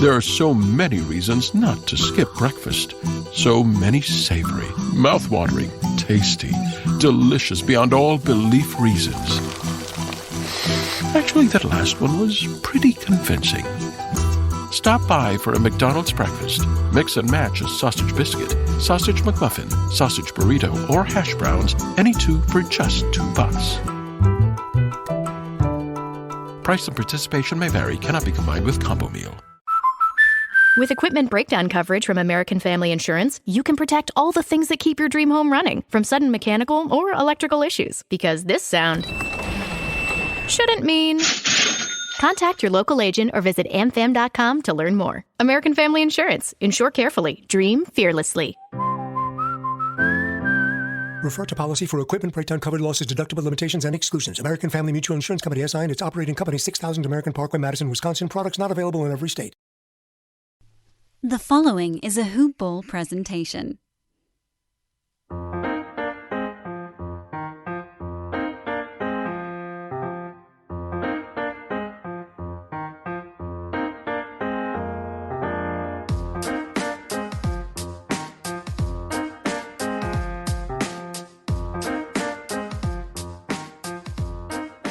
There are so many reasons not to skip breakfast. So many savory, mouth-watering, tasty, delicious beyond all belief reasons. Actually, that last one was pretty convincing. Stop by for a McDonald's breakfast. Mix and match a sausage biscuit, sausage McMuffin, sausage burrito, or hash browns, any two for just $2. Price and participation may vary, cannot be combined with combo meal. With equipment breakdown coverage from American Family Insurance, you can protect all the things that keep your dream home running, from sudden mechanical or electrical issues. Because this sound shouldn't mean... Contact your local agent or visit amfam.com to learn more. American Family Insurance. Insure carefully. Dream fearlessly. Refer to policy for equipment breakdown covered losses, deductible limitations, and exclusions. American Family Mutual Insurance Company, SI, and its operating company, 6000 American Parkway, Madison, Wisconsin. Products not available in every state. The following is a Hoop Ball presentation.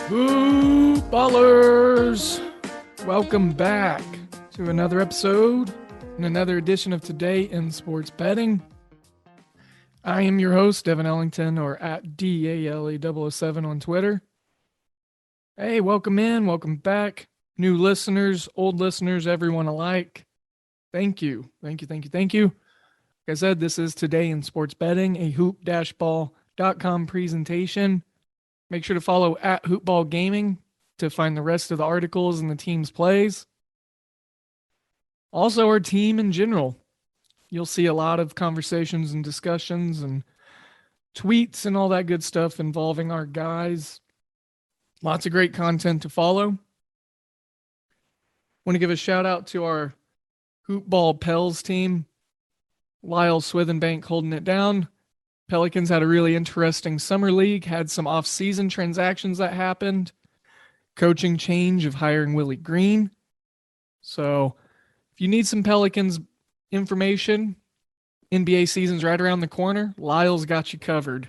Hoop Ballers! Welcome back to another episode and another edition of Today in Sports Betting. I am your host, Devin Ellington, or at DALE007 on Twitter. Hey, welcome in, welcome back. New listeners, old listeners, everyone alike. Thank you. Like I said, this is Today in Sports Betting, a hoop-ball.com presentation. Make sure to follow at Hoopball Gaming to find the rest of the articles and the team's plays. Also, our team in general. You'll see a lot of conversations and discussions and tweets and all that good stuff involving our guys. Lots of great content to follow. Want to give a shout out to our Hoopball Pels team. Lyle Swithenbank holding it down. Pelicans had a really interesting summer league, had some off-season transactions that happened, coaching change of hiring Willie Green. So if you need some Pelicans information, NBA season's right around the corner. Lyle's got you covered.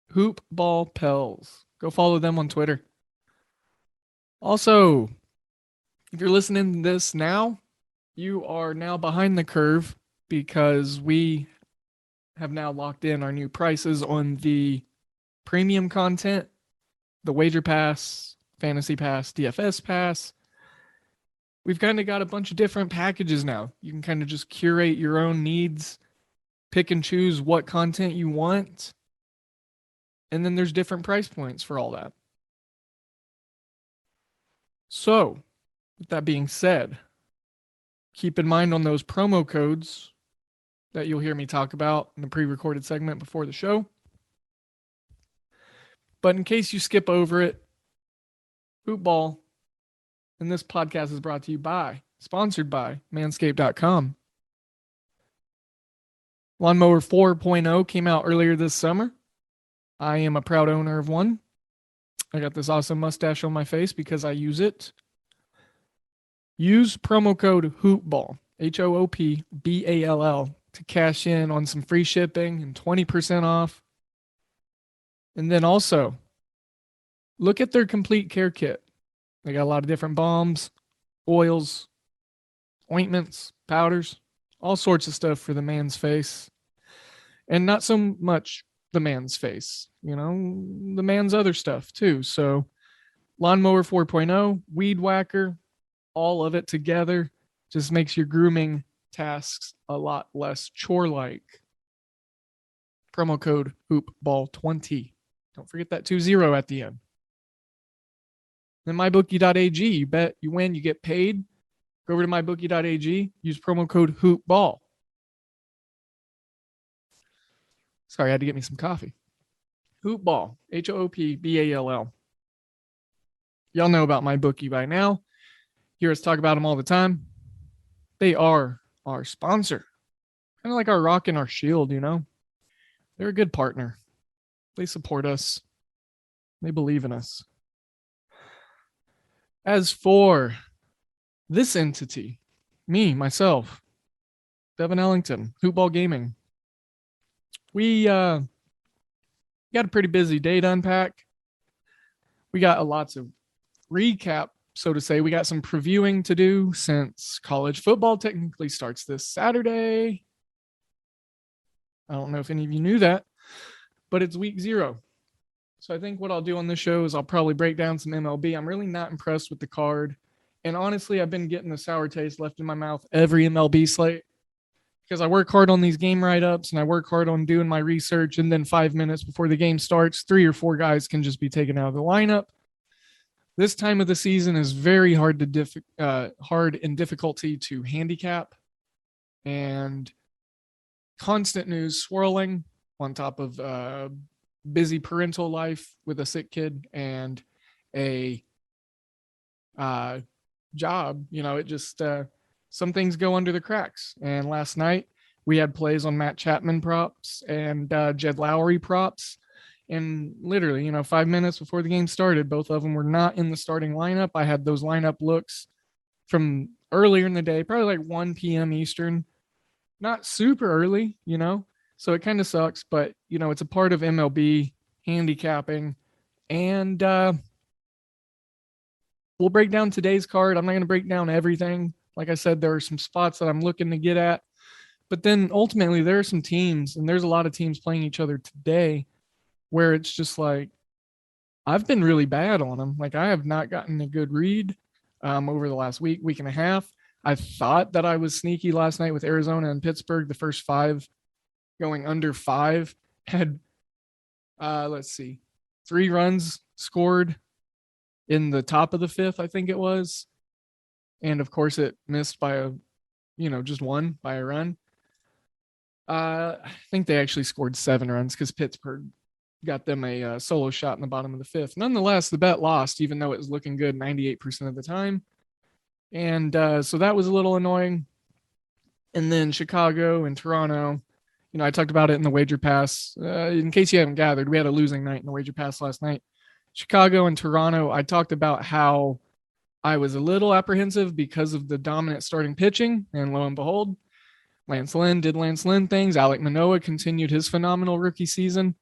Hoop Ball Pels. Go follow them on Twitter. Also, if you're listening to this now, you are now behind the curve because we have now locked in our new prices on the premium content, the Wager Pass, Fantasy Pass, DFS Pass. We've kind of got a bunch of different packages now. You can kind of just curate your own needs, pick and choose what content you want, and then there's different price points for all that. So, with that being said, keep in mind on those promo codes that you'll hear me talk about in the pre-recorded segment before the show. But in case you skip over it, Hoopball, and this podcast is brought to you sponsored by Manscaped.com. Lawnmower 4.0 came out earlier this summer. I am a proud owner of one. I got this awesome mustache on my face because I use it. Use promo code HOOPBALL, HOOPBALL, to cash in on some free shipping and 20% off. And then also, look at their complete care kit. They got a lot of different balms, oils, ointments, powders, all sorts of stuff for the man's face. And not so much the man's face, the man's other stuff too. So Lawnmower 4.0, Weed Whacker, all of it together just makes your grooming tasks a lot less chore-like. Promo code HoopBall20. Don't forget that 20 at the end. Then mybookie.ag. You bet, you win, you get paid. Go over to mybookie.ag. Use promo code HoopBall. Sorry, I had to get me some coffee. Hoopball. HOOPBALL. Y'all know about MyBookie by now. Hear us talk about them all the time. They are our sponsor. Kind of like our rock and our shield, They're a good partner. They support us. They believe in us. As for this entity, myself, Devin Ellington, Hoopball Gaming. We got a pretty busy day to unpack. We got lots of recap, so to say. We got some previewing to do since college football technically starts this Saturday. I don't know if any of you knew that, but it's week 0. So I think what I'll do on this show is I'll probably break down some MLB. I'm really not impressed with the card. And honestly, I've been getting a sour taste left in my mouth every MLB slate because I work hard on these game write-ups and I work hard on doing my research. And then 5 minutes before the game starts, 3 or 4 guys can just be taken out of the lineup. This time of the season is very hard and difficulty to handicap, and constant news swirling on top of busy parental life with a sick kid and a job. It just some things go under the cracks. And last night we had plays on Matt Chapman props and Jed Lowry props. And literally, 5 minutes before the game started, both of them were not in the starting lineup. I had those lineup looks from earlier in the day, probably like 1 p.m. Eastern. Not super early, so it kind of sucks, but, it's a part of MLB handicapping. And we'll break down today's card. I'm not going to break down everything. Like I said, there are some spots that I'm looking to get at. But then ultimately, there are some teams, and there's a lot of teams playing each other today, where it's just like, I've been really bad on them. Like, I have not gotten a good read over the last week and a half. I thought that I was sneaky last night with Arizona and Pittsburgh. The first 5 going under 5 had, 3 runs scored in the top of the 5th, I think it was. And of course it missed by just 1 by a run. I think they actually scored 7 runs because Pittsburgh got them a solo shot in the bottom of the 5th. Nonetheless, the bet lost, even though it was looking good 98% of the time. And so that was a little annoying. And then Chicago and Toronto, I talked about it in the Wager Pass. In case you haven't gathered, we had a losing night in the Wager Pass last night. Chicago and Toronto, I talked about how I was a little apprehensive because of the dominant starting pitching. And lo and behold, Lance Lynn did Lance Lynn things. Alek Manoah continued his phenomenal rookie season.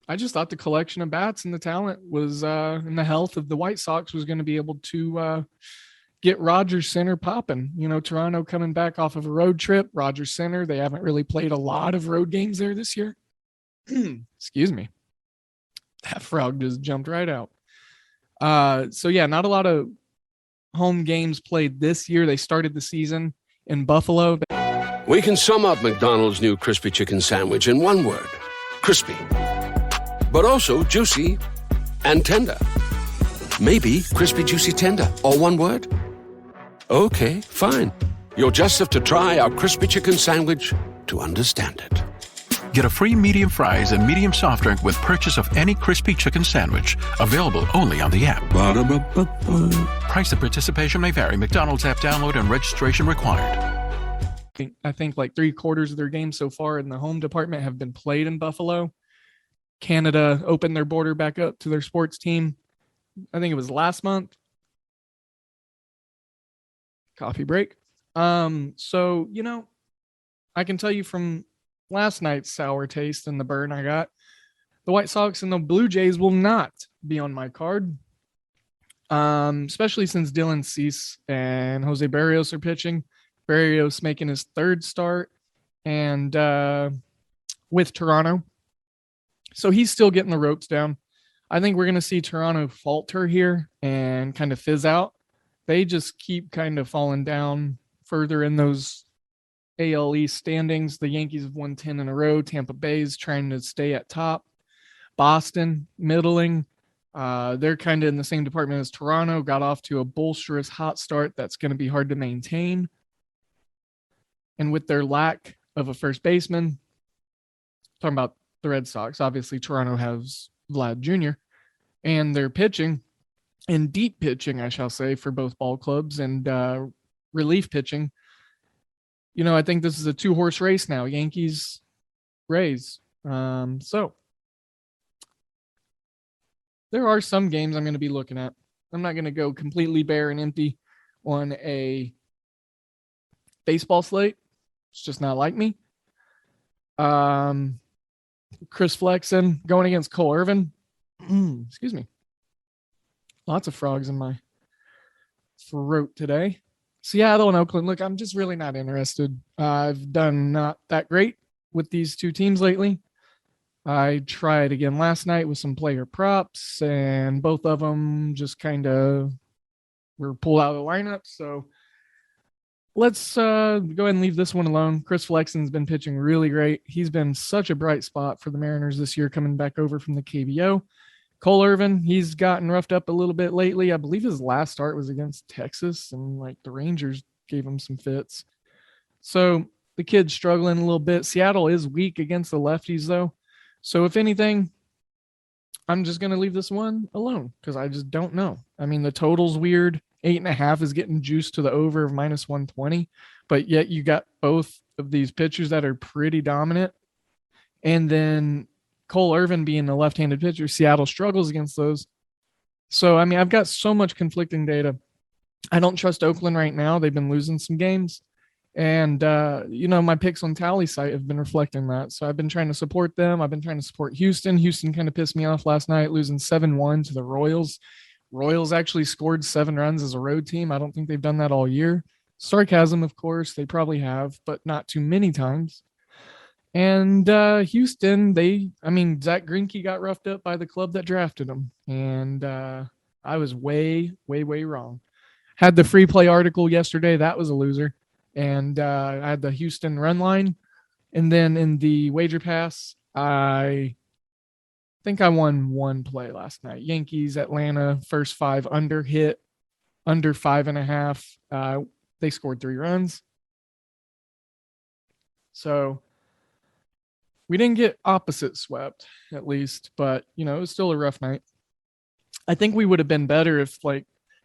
I just thought the collection of bats and the talent was, and the health of the White Sox was going to be able to get Rogers Center popping. Toronto coming back off of a road trip. Rogers Center, they haven't really played a lot of road games there this year. Excuse me. That frog just jumped right out. So yeah, not a lot of home games played this year. They started the season in Buffalo. We can sum up McDonald's new crispy chicken sandwich in one word: crispy. But also juicy and tender. Maybe crispy, juicy, tender, all one word? Okay, fine. You'll just have to try our crispy chicken sandwich to understand it. Get a free medium fries and medium soft drink with purchase of any crispy chicken sandwich. Available only on the app. Ba-da-ba-ba-ba. Price and participation may vary. McDonald's app download and registration required. I think like 3/4 of their games so far in the home department have been played in Buffalo. Canada opened their border back up to their sports team. I think it was last month. Coffee break. So, I can tell you from last night's sour taste and the burn I got, the White Sox and the Blue Jays will not be on my card. Especially since Dylan Cease and Jose Barrios are pitching. Barrios making his 3rd start and with Toronto. So he's still getting the ropes down. I think we're going to see Toronto falter here and kind of fizz out. They just keep kind of falling down further in those AL East standings. The Yankees have won 10 in a row. Tampa Bay's trying to stay at top. Boston, middling. They're kind of in the same department as Toronto. Got off to a bolsterous hot start that's going to be hard to maintain. And with their lack of a first baseman, talking about the Red Sox, obviously Toronto has Vlad Jr. and their pitching and deep pitching, I shall say, for both ball clubs and relief pitching. I think this is a 2-horse race now. Yankees, Rays. So there are some games I'm going to be looking at. I'm not going to go completely bare and empty on a baseball slate. It's just not like me. Chris Fleckson going against Cole Irvin. Excuse me. Lots of frogs in my throat today. Seattle and Oakland. Look, I'm just really not interested. I've done not that great with these two teams lately. I tried again last night with some player props, and both of them just kind of were pulled out of the lineup. So let's go ahead and leave this one alone. Chris Flexen's been pitching really great. He's been such a bright spot for the Mariners this year, coming back over from the KBO. Cole Irvin, he's gotten roughed up a little bit lately. I believe his last start was against Texas, and like the Rangers gave him some fits. So the kid's struggling a little bit. Seattle is weak against the lefties, though. So if anything, I'm just going to leave this one alone because I just don't know. I mean, the total's weird. 8.5 is getting juiced to the over of -120, but yet you got both of these pitchers that are pretty dominant. And then Cole Irvin being a left-handed pitcher, Seattle struggles against those. So, I mean, I've got so much conflicting data. I don't trust Oakland right now. They've been losing some games. And, my picks on Tally site have been reflecting that. So I've been trying to support them. I've been trying to support Houston. Houston kind of pissed me off last night, losing 7-1 to the Royals. Royals actually scored 7 runs as a road team. I don't think they've done that all year. Sarcasm, of course. They probably have, but not too many times. And Houston, Zach Greinke got roughed up by the club that drafted him. And I was way, way, way wrong. Had the free play article yesterday. That was a loser. And I had the Houston run line. And then in the wager pass, I think I won one play last night. Yankees, Atlanta, first 5 under hit, under 5.5. They scored 3 runs. So we didn't get opposite swept, at least, but it was still a rough night. I think we would have been better if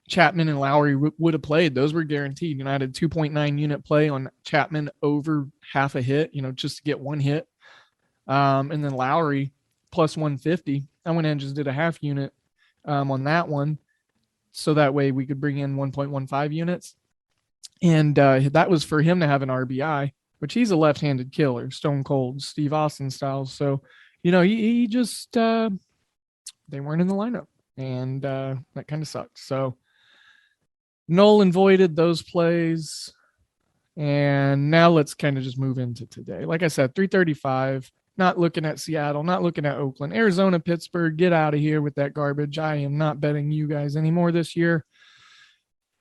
Chapman and Lowry would have played. Those were guaranteed. I had a 2.9 unit play on Chapman over half a hit, just to get 1 hit. And then Lowry plus 150. I went in and just did a half unit on that one. So that way we could bring in 1.15 units. And that was for him to have an RBI, which he's a left-handed killer, stone cold, Steve Austin style. So, he just, they weren't in the lineup, and that kind of sucked. So null and voided those plays. And now let's kind of just move into today. Like I said, 335, not looking at Seattle, not looking at Oakland, Arizona, Pittsburgh, get out of here with that garbage. I am not betting you guys anymore this year.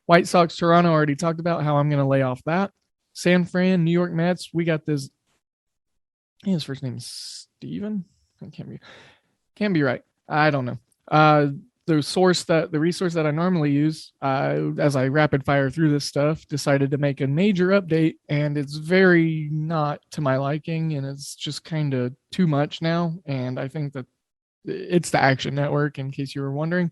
White Sox, Toronto, already talked about how I'm going to lay off that. San Fran, New York Mets, we got this. His first name is Steven. That can't be right. I don't know. The resource that I normally use, as I rapid fire through this stuff, decided to make a major update, and it's very not to my liking, and it's just kind of too much now. And I think that it's the Action Network, in case you were wondering.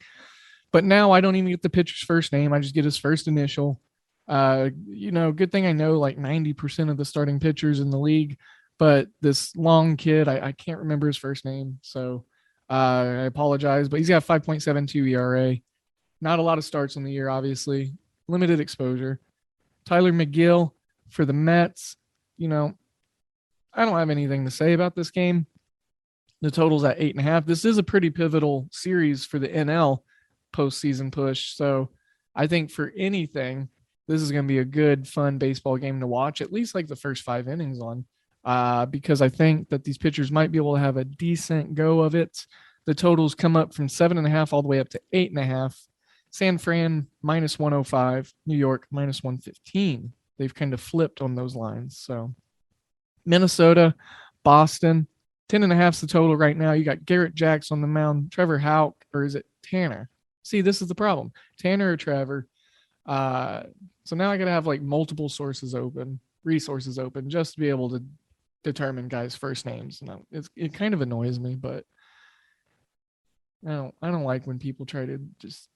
But now I don't even get the pitcher's first name. I just get his first initial. Good thing I know 90% of the starting pitchers in the league, but this long kid, I can't remember his first name. So I apologize, but he's got 5.72 ERA. Not a lot of starts in the year, obviously. Limited exposure. Tyler McGill for the Mets. I don't have anything to say about this game. The total's at 8.5. This is a pretty pivotal series for the NL postseason push. So I think for anything, this is going to be a good, fun baseball game to watch, at least the first 5 innings on, because I think that these pitchers might be able to have a decent go of it. The totals come up from 7.5 all the way up to 8.5. San Fran -105, New York -115. They've kind of flipped on those lines. So Minnesota, Boston, 10.5 is the total right now. You got Garrett Jacks on the mound, Trevor Houck, or is it Tanner? See, this is the problem. Tanner or Trevor. So now I got to have multiple resources open just to be able to determine guys' first names. It kind of annoys me, but I don't like when people try to just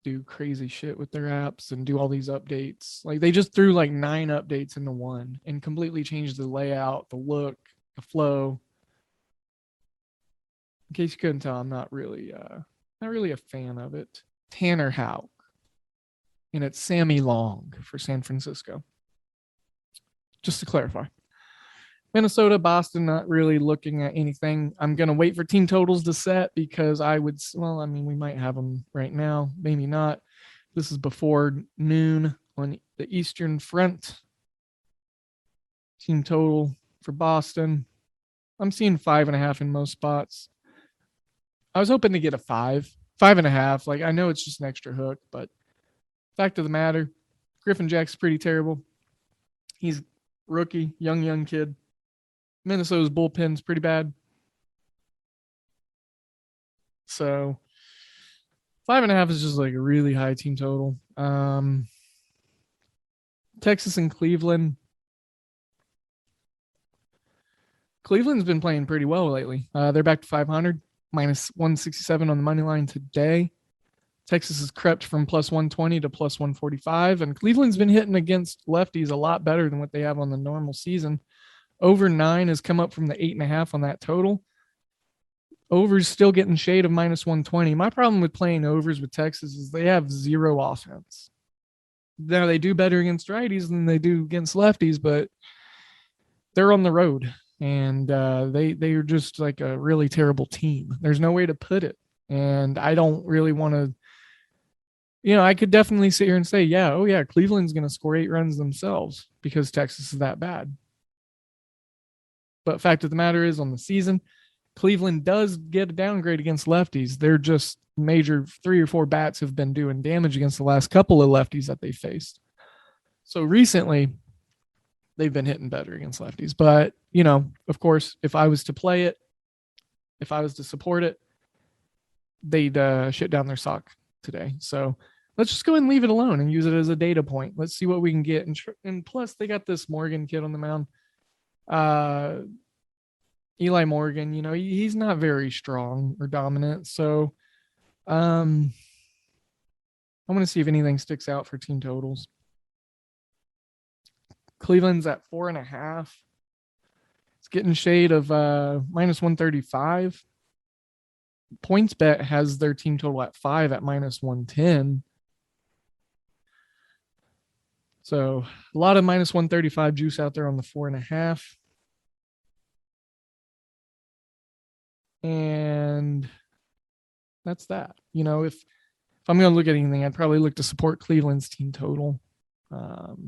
do crazy shit with their apps and do all these updates. They just threw 9 updates into one and completely changed the layout, the look, the flow. In case you couldn't tell, I'm not really a fan of it. Tanner Houck. and it's Sammy Long for San Francisco. Just to clarify. Minnesota, Boston, not really looking at anything. I'm going to wait for team totals to set because we might have them right now, maybe not. This is before noon on the Eastern Front. Team total for Boston. I'm seeing 5.5 in most spots. I was hoping to get a 5.5. Like, I know it's just an extra hook, but fact of the matter, Griffin Jack's pretty terrible. He's rookie, young kid. Minnesota's bullpen's pretty bad. So 5.5 is just like a really high team total. Texas and Cleveland. Cleveland's been playing pretty well lately. They're back to 500, minus 167 on the money line today. Texas has crept from plus 120 to plus 145, and Cleveland's been hitting against lefties a lot better than what they have on the normal season. Over 9 has come up from the 8.5 on that total. Over's still getting shade of minus 120. My problem with playing overs with Texas is they have zero offense. Now, they do better against righties than they do against lefties, but they're on the road, and they are just like a really terrible team. There's no way to put it, and I don't really want to. I could definitely sit here and say, Cleveland's going to score 8 runs themselves because Texas is that bad. But fact of the matter is, on the season, Cleveland does get a downgrade against lefties. They're just major 3 or 4 bats have been doing damage against the last couple of lefties that they faced. So recently, they've been hitting better against lefties. But, of course, if I was to play it, if I was to support it, they'd shit down their sock today. So let's just go ahead and leave it alone and use it as a data point. Let's see what we can get. And plus, they got this Morgan kid on the mound. Eli Morgan, he's not very strong or dominant. So I'm going to see if anything sticks out for team totals. Cleveland's at 4.5. It's getting shade of minus 135. PointsBet has their team total at 5 at minus 110. So a lot of minus 135 juice out there on the 4.5. And that's that. If I'm going to look at anything, I'd probably look to support Cleveland's team total. Because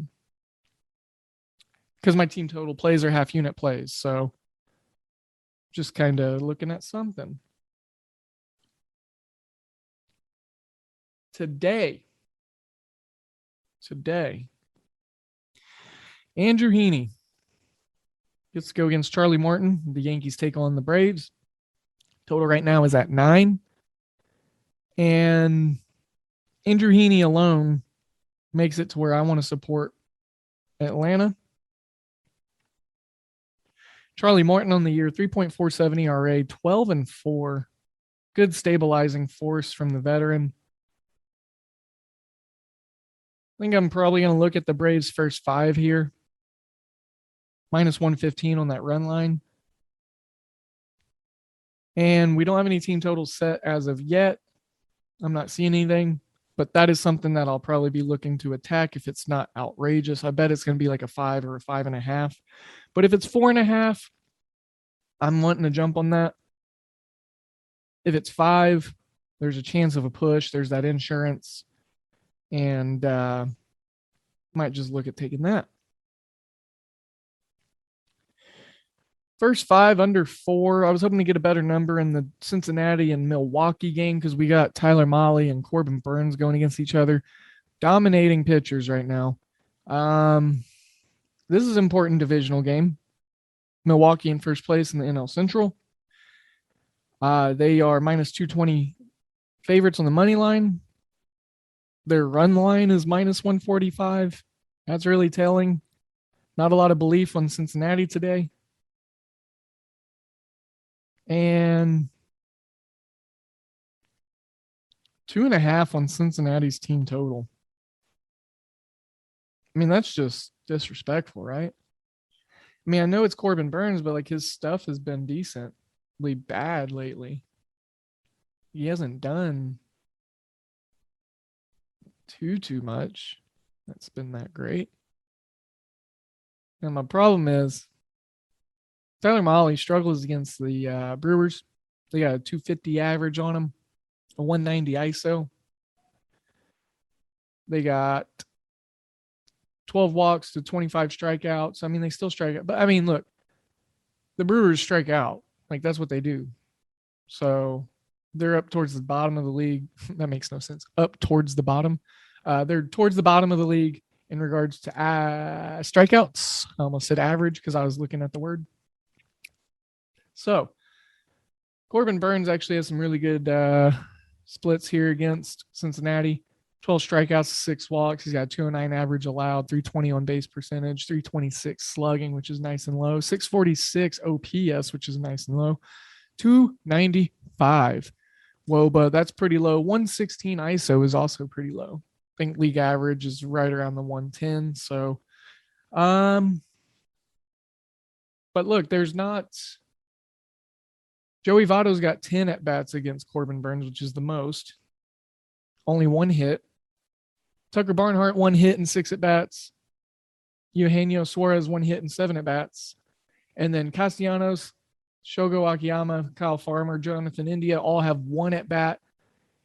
my team total plays are half unit plays. So just kind of looking at something. Today, Andrew Heaney gets to go against Charlie Morton. The Yankees take on the Braves. Total right now is at 9. And Andrew Heaney alone makes it to where I want to support Atlanta. Charlie Morton on the year, 3.47 ERA, 12-4. Good stabilizing force from the veteran. I think I'm probably going to look at the Braves' first 5 here. Minus 115 on that run line. And we don't have any team totals set as of yet. I'm not seeing anything, but that is something that I'll probably be looking to attack if it's not outrageous. I bet it's going to be like a 5 or a 5.5. But if it's 4.5, I'm wanting to jump on that. If it's 5, there's a chance of a push. There's that insurance. And might just look at taking that. First 5 under 4. I was hoping to get a better number in the Cincinnati and Milwaukee game because we got Tyler Mahle and Corbin Burns going against each other. Dominating pitchers right now. This is an important divisional game. Milwaukee in first place in the NL Central. They are minus 220 favorites on the money line. Their run line is minus 145. That's really telling. Not a lot of belief on Cincinnati today. And 2.5 on Cincinnati's team total. I mean, that's just disrespectful, right? I mean, I know it's Corbin Burns, but like his stuff has been decently bad lately. He hasn't done too much. That's been that great. And my problem is Tyler Mahle struggles against the Brewers. They got a 250 average on them, a 190 ISO. They got 12 walks to 25 strikeouts. I mean, they still strike out. But, I mean, look, the Brewers strike out. Like, that's what they do. So they're up towards the bottom of the league. That makes no sense. Up towards the bottom. They're towards the bottom of the league in regards to strikeouts. I almost said average because I was looking at the word. So Corbin Burnes actually has some really good splits here against Cincinnati. 12 strikeouts, 6 walks. He's got 209 average allowed, 320 on base percentage, 326 slugging, which is nice and low, 646 OPS, which is nice and low, 295 WOBA. That's pretty low. 116 ISO is also pretty low. I think league average is right around the 110. So, but look, there's not. Joey Votto's got 10 at bats against Corbin Burnes, which is the most. Only 1 hit. Tucker Barnhart, 1 hit and 6 at bats. Eugenio Suarez, 1 hit and 7 at bats. And then Castellanos, Shogo Akiyama, Kyle Farmer, Jonathan India all have 1 at bat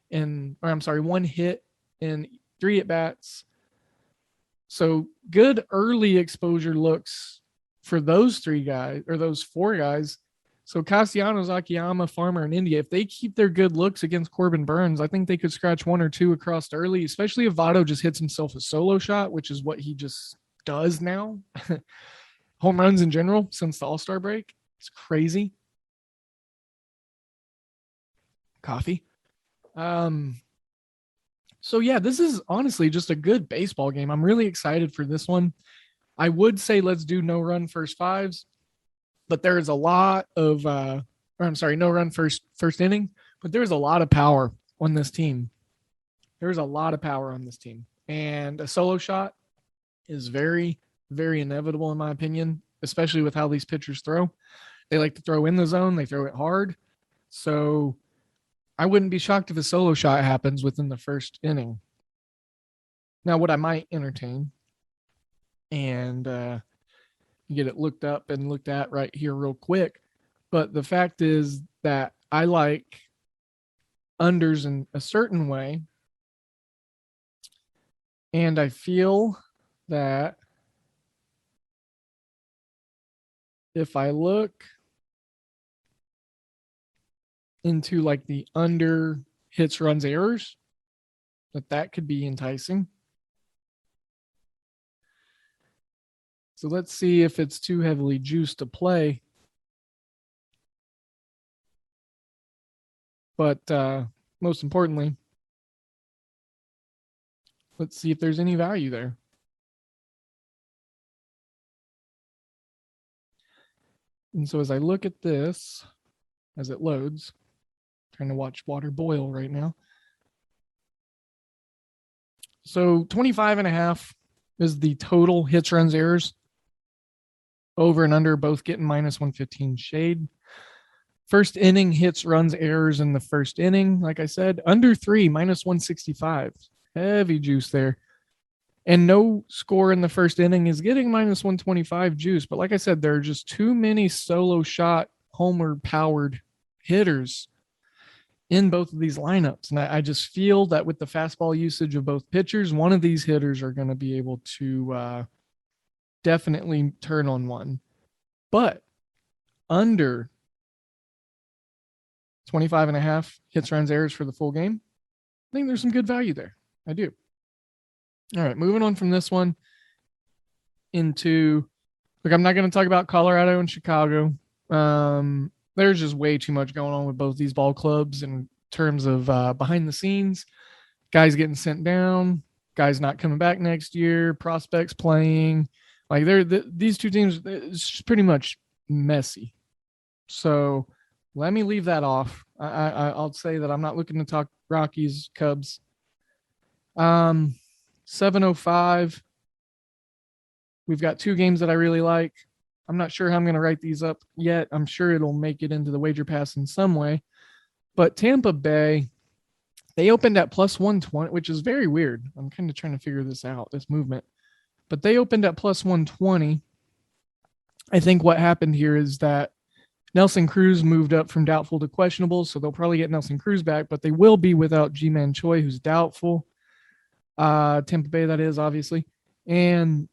and, 1 hit and 3 at bats. So good early exposure looks for those 3 guys or those 4 guys. So Castellanos, Akiyama, Farmer, and India, if they keep their good looks against Corbin Burnes, I think they could scratch 1 or 2 across early, especially if Votto just hits himself a solo shot, which is what he just does now. Home runs in general since the All-Star break. It's crazy. Coffee. So yeah, this is honestly just a good baseball game. I'm really excited for this one. I would say let's do no run first 5s. But there is a lot of, no run first inning, but there's a lot of power on this team. There's a lot of power on this team. And a solo shot is very, very inevitable in my opinion, especially with how these pitchers throw. They like to throw in the zone. They throw it hard. So I wouldn't be shocked if a solo shot happens within the first inning. Now, what I might entertain and, get it looked up and looked at right here real quick. But the fact is that I like unders in a certain way. And I feel that if I look into like the under hits, runs, errors, that could be enticing. So let's see if it's too heavily juiced to play. But most importantly, let's see if there's any value there. And so as I look at this, as it loads, trying to watch water boil right now. So 25.5 is the total hits, runs, errors. Over and under, both getting minus 115 shade. First inning hits, runs, errors in the first inning. Like I said, under 3, minus 165. Heavy juice there. And no score in the first inning is getting minus 125 juice. But like I said, there are just too many solo shot, homer-powered hitters in both of these lineups. And I just feel that with the fastball usage of both pitchers, one of these hitters are going to be able to definitely turn on one. But under 25.5 hits, runs, errors for the full game, I think there's some good value there. I do. All right, moving on from this one into, look, I'm not going to talk about Colorado and Chicago. There's just way too much going on with both these ball clubs in terms of behind the scenes, guys getting sent down, guys not coming back next year, prospects playing. Like these two teams, it's pretty much messy. So let me leave that off. I'll say that I'm not looking to talk Rockies, Cubs. 7:05. We've got 2 games that I really like. I'm not sure how I'm going to write these up yet. I'm sure it'll make it into the wager pass in some way. But Tampa Bay They opened at plus 120, which is very weird. I'm kind of trying to figure this out, this movement. But they opened at plus 120. I think what happened here is that Nelson Cruz moved up from doubtful to questionable, so they'll probably get Nelson Cruz back, but they will be without G-Man Choi, who's doubtful. Tampa Bay, that is, obviously. And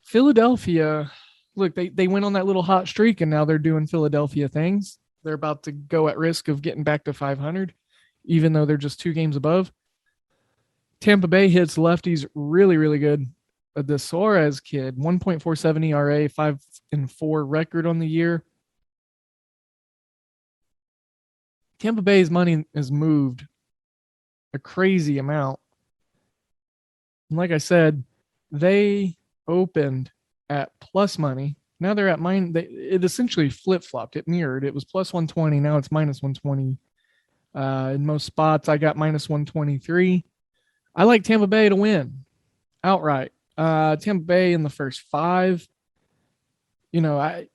Philadelphia, look, they went on that little hot streak, and now they're doing Philadelphia things. They're about to go at risk of getting back to 500, even though they're just 2 games above. Tampa Bay hits lefties really, really good. The Suarez kid, 1.47 ERA, 5-4 record on the year. Tampa Bay's money has moved a crazy amount. And like I said, they opened at plus money. Now they're at it essentially flip-flopped. It mirrored. It was plus 120. Now it's minus 120. In most spots, I got minus 123. I like Tampa Bay to win outright. Tampa Bay in the first 5. They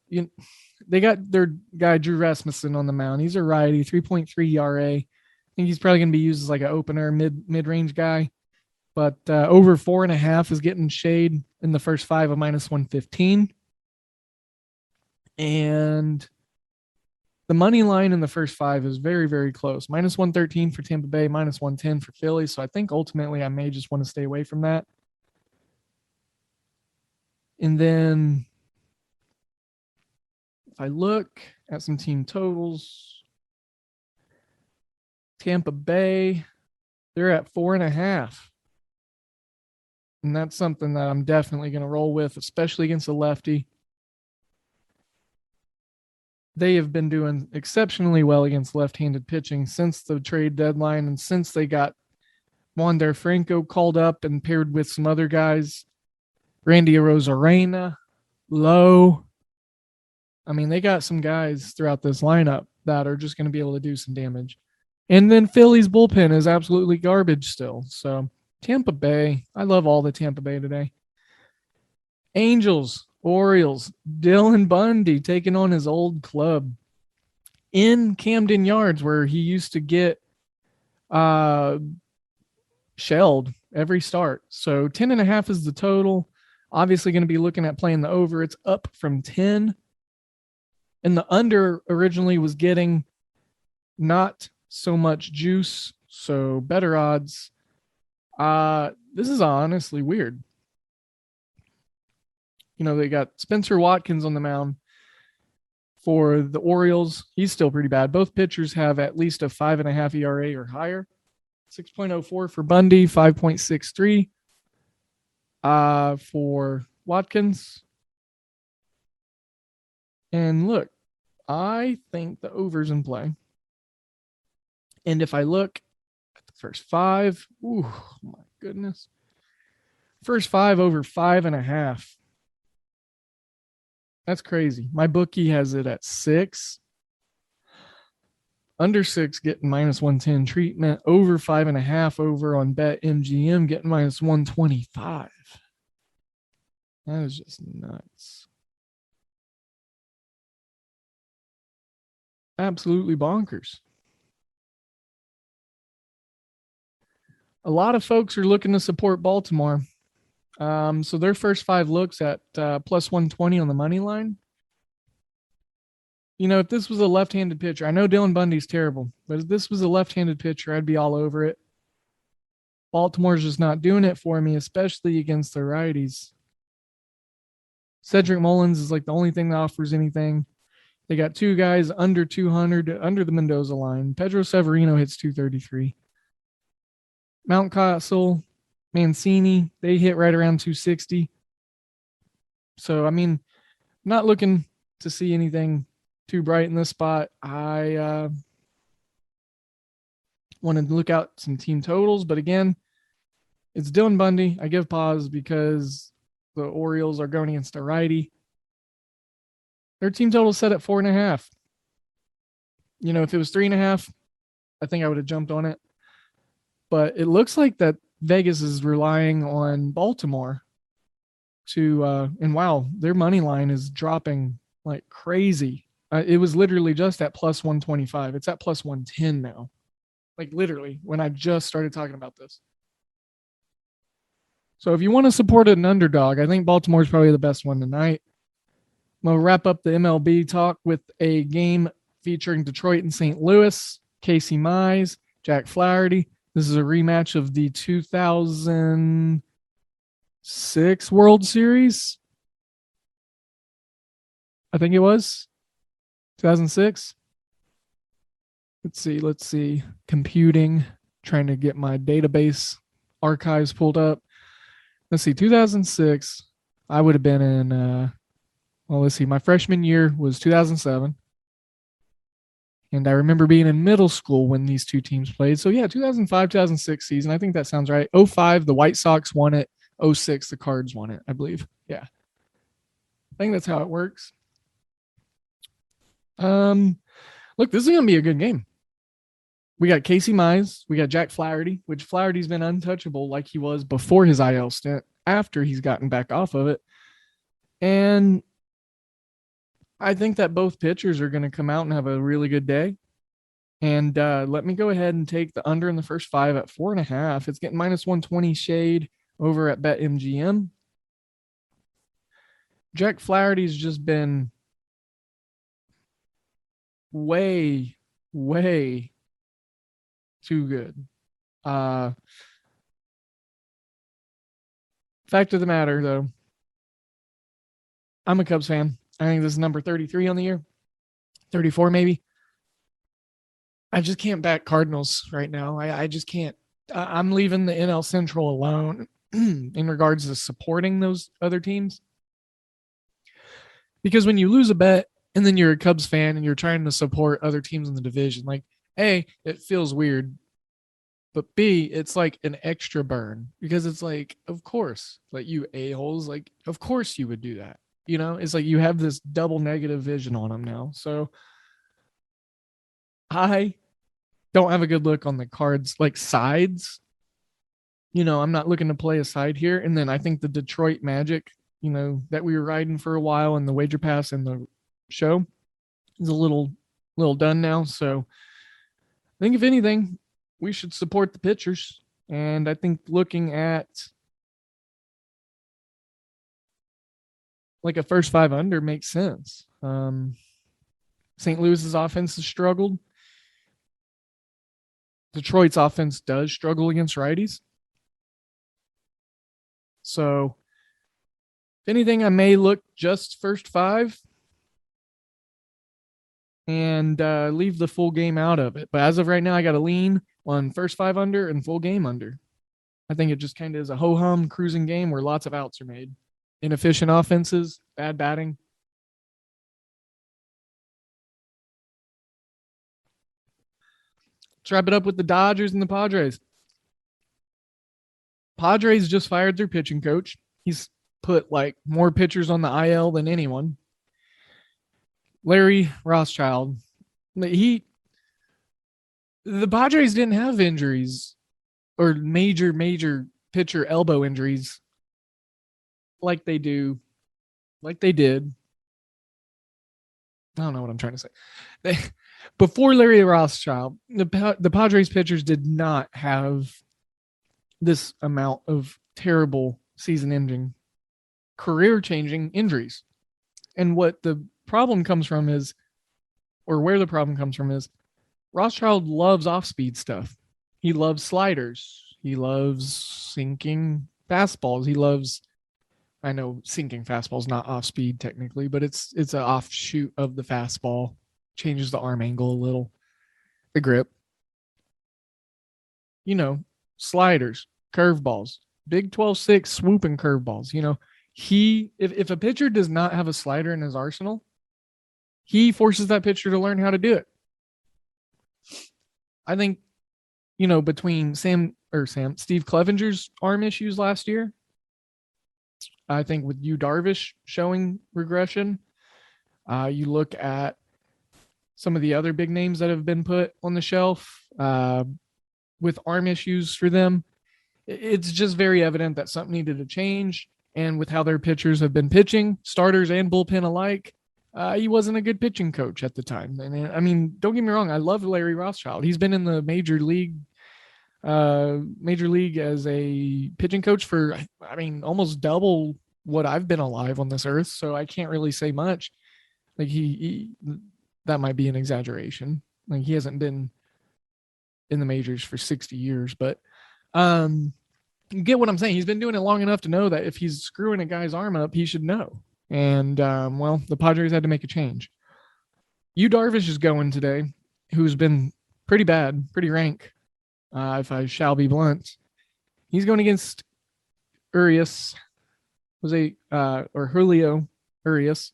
got their guy Drew Rasmussen on the mound. He's a righty, 3.3 ERA. I think he's probably going to be used as like an opener, mid-range guy. But over 4.5 is getting shade in the first 5 of minus 115. And the money line in the first 5 is very, very close. Minus 113 for Tampa Bay, minus 110 for Philly. So I think ultimately I may just want to stay away from that. And then if I look at some team totals, Tampa Bay, they're at 4.5. And that's something that I'm definitely going to roll with, especially against a lefty. They have been doing exceptionally well against left-handed pitching since the trade deadline and since they got Wander Franco called up and paired with some other guys. Randy Arozarena, Lowe. I mean, they got some guys throughout this lineup that are just going to be able to do some damage. And then Philly's bullpen is absolutely garbage still. So Tampa Bay, I love all the Tampa Bay today. Angels, Orioles, Dylan Bundy taking on his old club in Camden Yards where he used to get shelled every start. So 10.5 is the total. Obviously going to be looking at playing the over. It's up from 10. And the under originally was getting not so much juice, so better odds. This is honestly weird. They got Spencer Watkins on the mound for the Orioles. He's still pretty bad. Both pitchers have at least a 5.5 ERA or higher. 6.04 for Bundy, 5.63 for Watkins. And look, I think the over's in play. And if I look at the first 5, ooh, my goodness. First 5 over 5.5. That's crazy. My bookie has it at 6. Under 6 getting minus 110 treatment. Over 5.5 over on BetMGM getting minus 125. That is just nuts. Absolutely bonkers. A lot of folks are looking to support Baltimore. So their first 5 looks at plus 120 on the money line. If this was a left-handed pitcher, I know Dylan Bundy's terrible, but if this was a left-handed pitcher, I'd be all over it. Baltimore's just not doing it for me, especially against the righties. Cedric Mullins is like the only thing that offers anything. They got 2 guys under 200, under the Mendoza line. Pedro Severino hits 233. Mountcastle, Mancini, they hit right around 260. So, not looking to see anything too bright in this spot. I wanted to look out some team totals, but again, it's Dylan Bundy. I give pause because the Orioles are going against a righty. Their team total set at 4.5. If it was 3.5, I think I would have jumped on it. But it looks like that Vegas is relying on Baltimore to, and wow, their money line is dropping like crazy It was literally just at plus 125. It's at plus 110 now. Like literally when I just started talking about this. So if you want to support an underdog, I think Baltimore is probably the best one tonight. I'm going to wrap up the MLB talk with a game featuring Detroit and St. Louis, Casey Mize, Jack Flaherty. This is a rematch of the 2006 World Series. I think it was 2006. Let's see. Computing, trying to get my database archives pulled up. Let's see, 2006. I would have been in, let's see. My freshman year was 2007. And I remember being in middle school when these two teams played. So, yeah, 2005, 2006 season. I think that sounds right. 05, the White Sox won it. 06, the Cards won it, I believe. Yeah. I think that's how it works. Look, this is going to be a good game. We got Casey Mize. We got Jack Flaherty, which Flaherty's been untouchable like he was before his IL stint, after he's gotten back off of it. And I think that both pitchers are going to come out and have a really good day. And let me go ahead and take the under in the first 5 at 4.5. It's getting minus 120 shade over at BetMGM. Jack Flaherty's just been way too good. Fact of the matter, though, I'm a Cubs fan. I think this is number 33 on the year. 34 maybe. I just can't back Cardinals right now. I just can't. I'm leaving the NL Central alone in regards to supporting those other teams. Because when you lose a bet and then you're a Cubs fan and you're trying to support other teams in the division, like, A, it feels weird. But B, it's like an extra burn because it's like, of course, like you a-holes, like, of course you would do that. You know, it's like you have this double negative vision on them now. So I don't have a good look on the Cards, like sides. You know, I'm not looking to play a side here. And then I think the Detroit Magic, you know, that we were riding for a while in the wager pass and the show is a little done now. So I think if anything, we should support the pitchers. And I think looking at like a first 5 under makes sense. St. Louis's offense has struggled. Detroit's offense does struggle against righties. So, if anything, I may look just first 5 and leave the full game out of it. But as of right now, I got to lean on first 5 under and full game under. I think it just kind of is a ho-hum cruising game where lots of outs are made. Inefficient offenses, bad batting. Let's wrap it up with the Dodgers and the Padres. Padres just fired their pitching coach. He's put like more pitchers on the IL than anyone. Larry Rothschild. The Padres didn't have injuries or major pitcher elbow injuries like they did. I don't know what I'm trying to say. Before Larry Rothschild, the Padres pitchers did not have this amount of terrible season-ending, career-changing injuries. And what the problem comes from is, or where the problem comes from is, Rothschild loves off-speed stuff. He loves sliders. He loves sinking fastballs. He loves, I know sinking fastball is not off-speed technically, but it's an offshoot of the fastball. Changes the arm angle a little. The grip. You know, sliders, curveballs, big 12-6 swooping curveballs. You know, if a pitcher does not have a slider in his arsenal, he forces that pitcher to learn how to do it. I think, you know, between Steve Clevenger's arm issues last year, I think with Yu Darvish showing regression, you look at some of the other big names that have been put on the shelf with arm issues for them. It's just very evident that something needed to change. And with how their pitchers have been pitching, starters and bullpen alike, He wasn't a good pitching coach at the time. And I mean, don't get me wrong, I love Larry Rothschild. He's been in the major league as a pitching coach for, I mean, almost double what I've been alive on this earth. So I can't really say much. Like he that might be an exaggeration. Like he hasn't been in the majors for 60 years, but you get what I'm saying. He's been doing it long enough to know that if he's screwing a guy's arm up, he should know. And well, the Padres had to make a change. Yu Darvish is going today, who's been pretty bad, pretty rank, if I shall be blunt. He's going against Urias, or Julio Urias,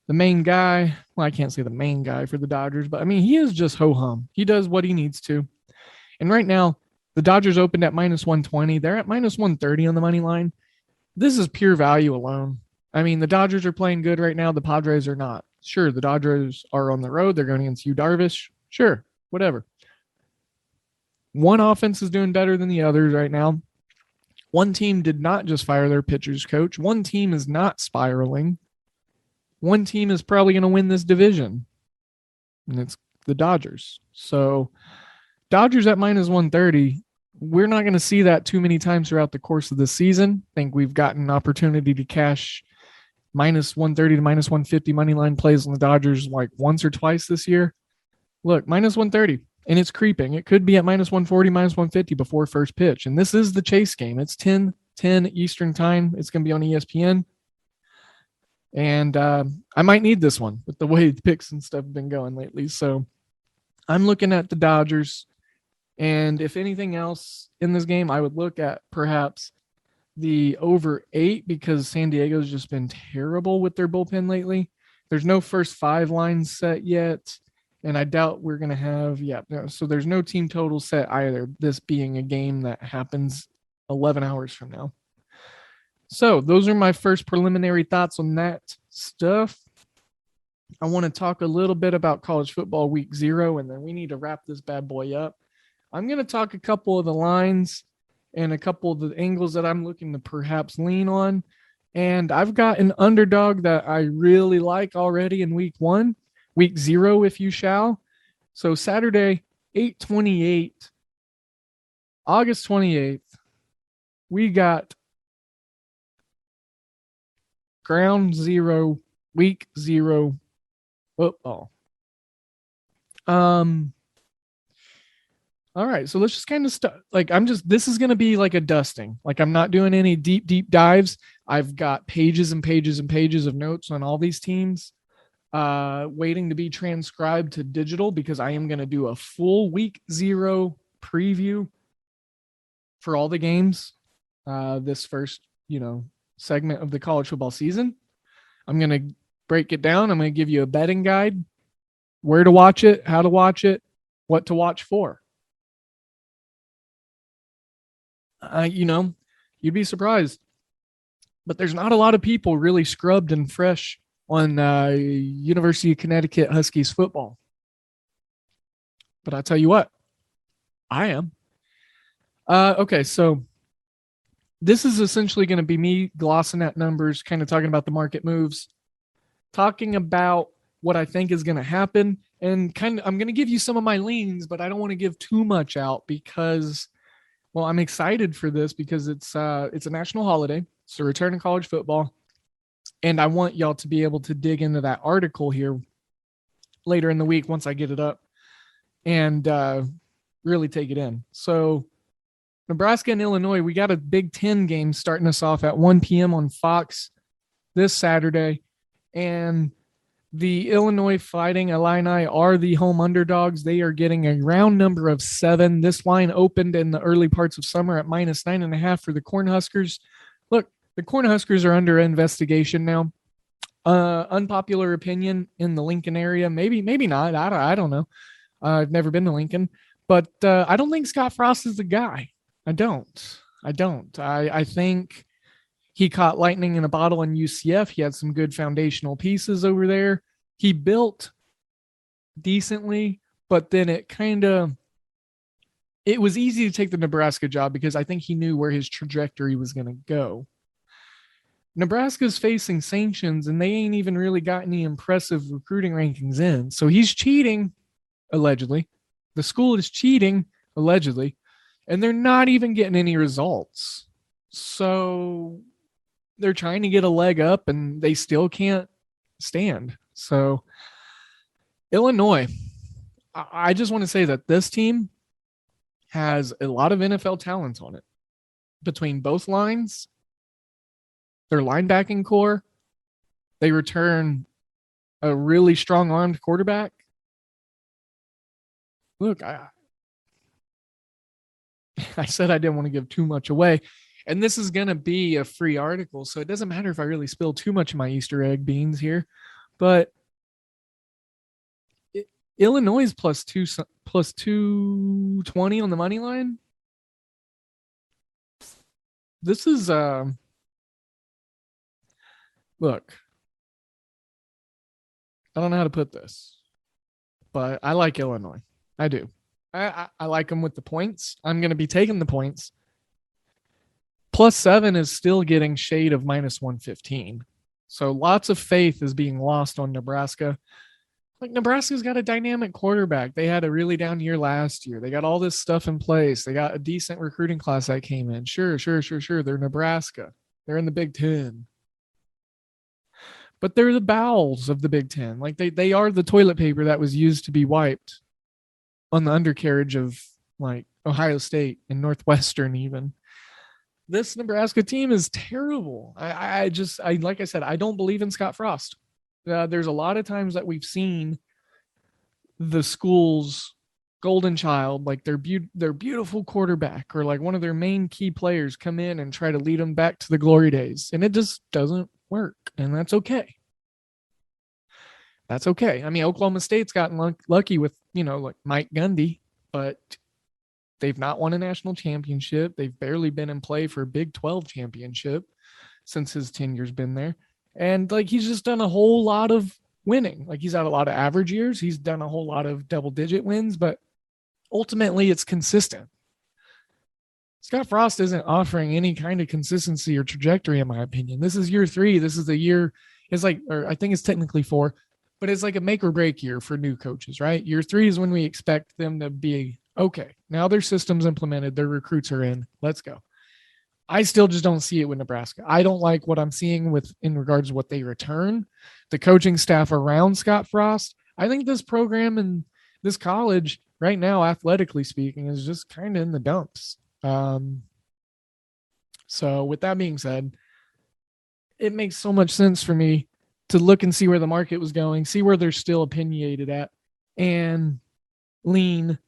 the main guy. Well, I can't say the main guy for the Dodgers, but I mean, he is just ho-hum. He does what he needs to. And right now, the Dodgers opened at -120. They're at -130 on the money line. This is pure value alone. I mean, the Dodgers are playing good right now. The Padres are not. Sure, the Dodgers are on the road. They're going against Yu Darvish. Sure, whatever. One offense is doing better than the others right now. One team did not just fire their pitchers coach. One team is not spiraling. One team is probably going to win this division, and it's the Dodgers. So Dodgers at -130. We're not going to see that too many times throughout the course of the season. I think we've gotten an opportunity to cash -130 to -150 money line plays on the Dodgers like once or twice this year. Look, -130, and it's creeping. It could be at -140, -150 before first pitch. And this is the chase game. It's 10:10 Eastern time. It's going to be on ESPN. And I might need this one with the way the picks and stuff have been going lately. So I'm looking at the Dodgers. And if anything else in this game, I would look at perhaps the over 8 because San Diego's just been terrible with their bullpen lately. There's no first 5 lines set yet. And I doubt we're going to have, so there's no team total set either, this being a game that happens 11 hours from now. So those are my first preliminary thoughts on that stuff. I want to talk a little bit about college football week 0, and then we need to wrap this bad boy up. I'm going to talk a couple of the lines and a couple of the angles that I'm looking to perhaps lean on. And I've got an underdog that I really like already in week 1, week 0, if you shall. So Saturday, 8/28, August 28th, we got ground 0, week 0 football. All right, so let's just kind of start. This is going to be like a dusting. Like, I'm not doing any deep dives. I've got pages and pages and pages of notes on all these teams, waiting to be transcribed to digital because I am going to do a full week 0 preview for all the games. This first, segment of the college football season. I'm going to break it down. I'm going to give you a betting guide, where to watch it, how to watch it, what to watch for. You'd be surprised, but there's not a lot of people really scrubbed and fresh on University of Connecticut Huskies football. But I tell you what, I am. Okay, so this is essentially going to be me glossing at numbers, kind of talking about the market moves, talking about what I think is going to happen, and I'm going to give you some of my leans, but I don't want to give too much out because, well, I'm excited for this because it's a national holiday. It's the return of college football, and I want y'all to be able to dig into that article here later in the week once I get it up and really take it in. So Nebraska and Illinois, we got a Big Ten game starting us off at 1 p.m. on Fox this Saturday. And the Illinois Fighting Illini are the home underdogs. They are getting a round number of 7. This line opened in the early parts of summer at -9.5 for the Cornhuskers. Look, the Cornhuskers are under investigation now. Unpopular opinion in the Lincoln area. Maybe not. I don't know. I've never been to Lincoln. But I don't think Scott Frost is the guy. I don't. I think he caught lightning in a bottle in UCF. He had some good foundational pieces over there. He built decently, but then it was easy to take the Nebraska job because I think he knew where his trajectory was going to go. Nebraska's facing sanctions, and they ain't even really got any impressive recruiting rankings in. So he's cheating, allegedly. The school is cheating, allegedly, and they're not even getting any results. So they're trying to get a leg up, and they still can't stand. So Illinois, I just want to say that this team has a lot of NFL talent on it between both lines. Their linebacking core, they return a really strong armed quarterback. Look, I said I didn't want to give too much away, and this is going to be a free article, so it doesn't matter if I really spill too much of my Easter egg beans here, but Illinois is plus 220 on the money line. This is look, I don't know how to put this, but I like Illinois. I do. I like them with the points. I'm going to be taking the points. +7 is still getting shade of -115. So lots of faith is being lost on Nebraska. Like, Nebraska's got a dynamic quarterback. They had a really down year last year. They got all this stuff in place. They got a decent recruiting class that came in. Sure. They're Nebraska. They're in the Big Ten. But they're the bowels of the Big Ten. Like, they are the toilet paper that was used to be wiped on the undercarriage of, like, Ohio State and Northwestern even. This Nebraska team is terrible. I like I said, I don't believe in Scott Frost. There's a lot of times that we've seen the school's golden child, like their beautiful quarterback or like one of their main key players, come in and try to lead them back to the glory days. And it just doesn't work. And that's okay. That's okay. I mean, Oklahoma State's gotten lucky with, like Mike Gundy, but they've not won a national championship. They've barely been in play for a Big 12 championship since his tenure's been there. And like, he's just done a whole lot of winning. Like, he's had a lot of average years. He's done a whole lot of double-digit wins, but ultimately it's consistent. Scott Frost isn't offering any kind of consistency or trajectory, in my opinion. This is year 3. This is the year, it's like, or I think it's technically 4, but it's like a make or break year for new coaches, right? Year 3 is when we expect them to be, okay, now their system's implemented, their recruits are in, let's go. I still just don't see it with Nebraska. I don't like what I'm seeing in regards to what they return, the coaching staff around Scott Frost. I think this program and this college right now, athletically speaking, is just kind of in the dumps. So with that being said, it makes so much sense for me to look and see where the market was going, see where they're still opinionated at, and lean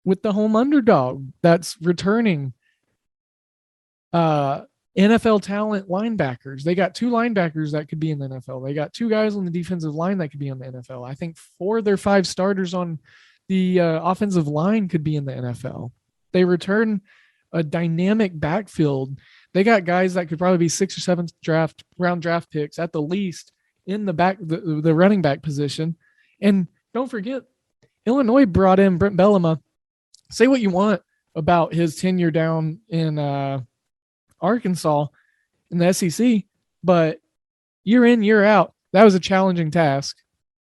with the home underdog that's returning NFL talent linebackers. They got 2 linebackers that could be in the NFL. They got 2 guys on the defensive line that could be in the NFL. I think 4 of their 5 starters on the offensive line could be in the NFL. They return a dynamic backfield. They got guys that could probably be 6th or 7th round draft picks at the least in the running back position. And don't forget, Illinois brought in Brent Bellema. Say what you want about his tenure down in Arkansas in the SEC, but year in, year out, that was a challenging task.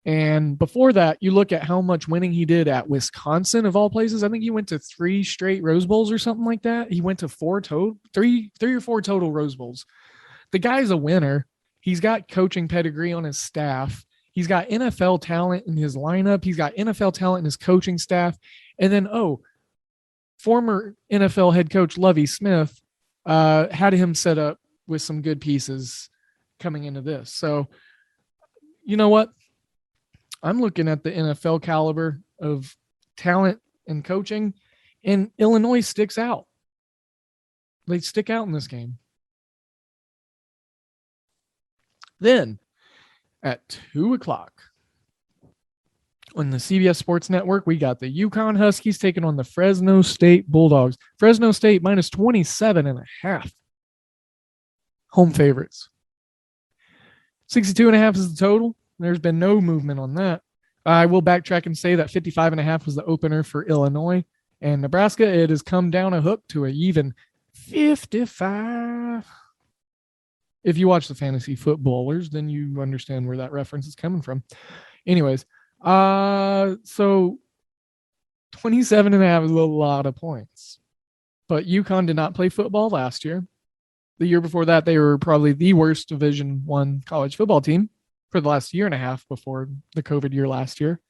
And before that, you look at how much winning he did at Wisconsin, of all places. I think he went to 3 straight Rose Bowls or something like that. He went to 3 or 4 total Rose Bowls. The guy's a winner. He's got coaching pedigree on his staff. He's got NFL talent in his lineup. He's got NFL talent in his coaching staff. And then, former NFL head coach Lovie Smith had him set up with some good pieces coming into this. So, you know what? I'm looking at the NFL caliber of talent and coaching, and Illinois sticks out. They stick out in this game. Then at 2:00 on the CBS Sports Network, we got the Yukon Huskies taking on the Fresno State Bulldogs. Fresno State -27.5. Home favorites. 62.5 is the total. There's been no movement on that. I will backtrack and say that 55.5 was the opener for Illinois and Nebraska. It has come down a hook to an even 55. If you watch the fantasy footballers, then you understand where that reference is coming from. Anyways, so 27.5 is a lot of points. But UConn did not play football last year. The year before that, they were probably the worst Division I college football team for the last year and a half before the COVID year last year.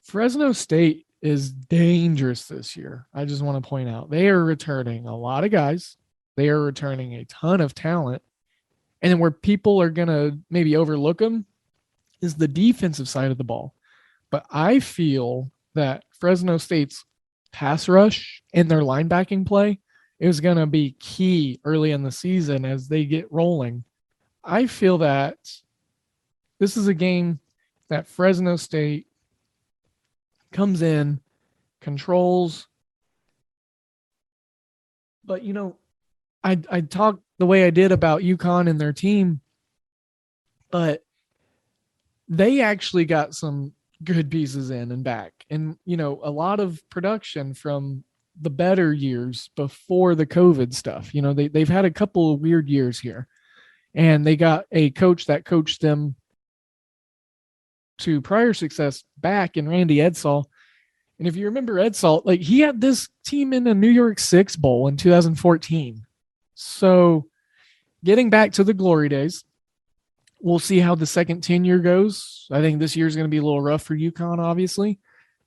Fresno State is dangerous this year. I just want to point out they are returning a lot of guys. They are returning a ton of talent. And then where people are going to maybe overlook them is the defensive side of the ball. But I feel that Fresno State's pass rush and their linebacking play is going to be key early in the season as they get rolling. I feel that this is a game that Fresno State comes in, controls. But, I talk the way I did about UConn and their team, but they actually got some good pieces in and back. And, a lot of production from the better years before the COVID stuff. They've had a couple of weird years here. And they got a coach that coached them to prior success back in Randy Edsall. And if you remember Edsall, he had this team in the New York Six Bowl in 2014. So getting back to the glory days, we'll see how the second tenure goes. I think this year is going to be a little rough for UConn, obviously.